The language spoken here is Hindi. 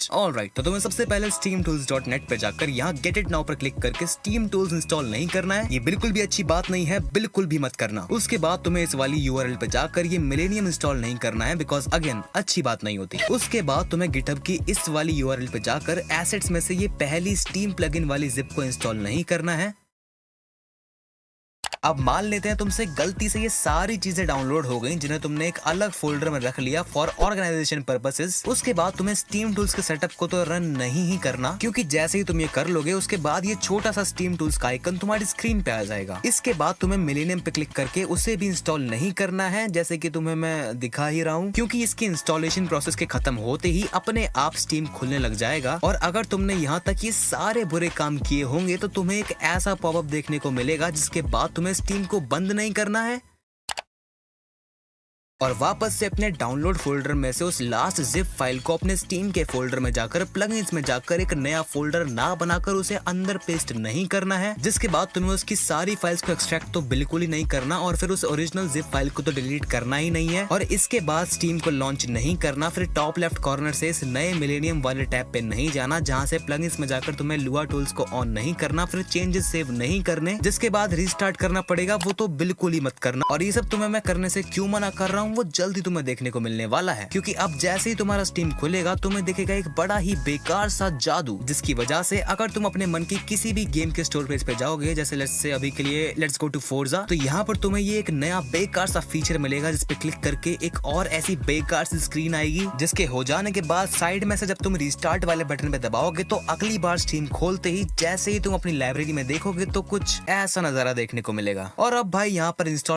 बेस्ट। ऑलराइट, तो तुम्हें सबसे पहले steamtools.net पे जाकर यहाँ गेट इट नाउ पर क्लिक करके स्टीम टूल्स इंस्टॉल नहीं करना है। ये बिल्कुल भी अच्छी बात नहीं है, बिल्कुल भी मत करना। उसके बाद तुम्हें इस वाली URL पे जाकर ये मिलेनियम इंस्टॉल नहीं करना है, बिकॉज अगेन अच्छी बात नहीं होती। उसके बाद तुम्हें गिटहब की इस वाली URL पे जाकर एसेट्स में से ये पहली स्टीम प्लगइन वाली जिप को इंस्टॉल नहीं करना है। अब मान लेते हैं तुमसे गलती से ये सारी चीजें डाउनलोड हो गई जिन्हें तुमने एक अलग फोल्डर में रख लिया फॉर ऑर्गेनाइजेशन पर्पसेस। उसके बाद तुम्हें स्टीम टूल्स के सेटअप को तो रन नहीं ही करना, क्योंकि जैसे ही तुम ये कर लोगे उसके बाद ये छोटा सा स्टीम टूल्स का आइकन तुम्हारी स्क्रीन पे आ जाएगा। इसके बाद तुम्हें मिलेनियम पे क्लिक करके उसे भी इंस्टॉल नहीं करना है, जैसे कि तुम्हें मैं दिखा ही रहा हूँ, क्योंकि इसकी इंस्टॉलेशन प्रोसेस के खत्म होते ही अपने आप स्टीम खुलने लग जाएगा। और अगर तुमने यहाँ तक ये सारे बुरे काम किए होंगे तो तुम्हें एक ऐसा पॉपअप देखने को मिलेगा जिसके बाद तुम्हें स्टीम को बंद नहीं करना है और वापस से अपने डाउनलोड फोल्डर में से उस लास्ट जिप फाइल को अपने स्टीम के फोल्डर में जाकर प्लगइन्स में जाकर एक नया फोल्डर ना बनाकर उसे अंदर पेस्ट नहीं करना है। जिसके बाद तुम्हें उसकी सारी फाइल्स को एक्सट्रैक्ट तो बिल्कुल ही नहीं करना और फिर उस ओरिजिनल जिप फाइल को तो डिलीट करना ही नहीं है। और इसके बाद स्टीम को लॉन्च नहीं करना, फिर टॉप लेफ्ट कॉर्नर से इस नए मिलेनियम वाले टैब पे नहीं जाना जहाँ से प्लगइन्स में जाकर तुम्हें लुआ टूल्स को ऑन नहीं करना, फिर चेंजेस सेव नहीं करने, जिसके बाद रीस्टार्ट करना पड़ेगा, वो तो बिल्कुल ही मत करना। और ये सब तुम्हें मैं करने से क्यों मना कर रहा हूँ वो जल्दी तुम्हें देखने को मिलने वाला है, क्योंकि अब जैसे ही तुम्हारा स्टीम खुलेगा तुम्हें दिखेगा एक बड़ा ही बेकार सा जादू, जिसकी वजह से अगर तुम अपने मन की किसी भी गेम के स्टोर पेज पे जाओगे, जैसे लेट्स से अभी के लिए लेट्स गो टू फोर्जा, तो यहाँ पर तुम्हें ये एक नया बेकार सा फीचर मिलेगा जिस पे क्लिक करके एक और ऐसी बेकार सी स्क्रीन आएगी, जिसके हो जाने के बाद साइड में से जब तुम रिस्टार्ट वाले बटन पे दबाओगे तो अगली बार स्टीम खोलते ही जैसे ही तुम अपनी लाइब्रेरी में देखोगे तो कुछ ऐसा नजारा देखने को मिलेगा। और अब भाई यहाँ पर इंस्टॉल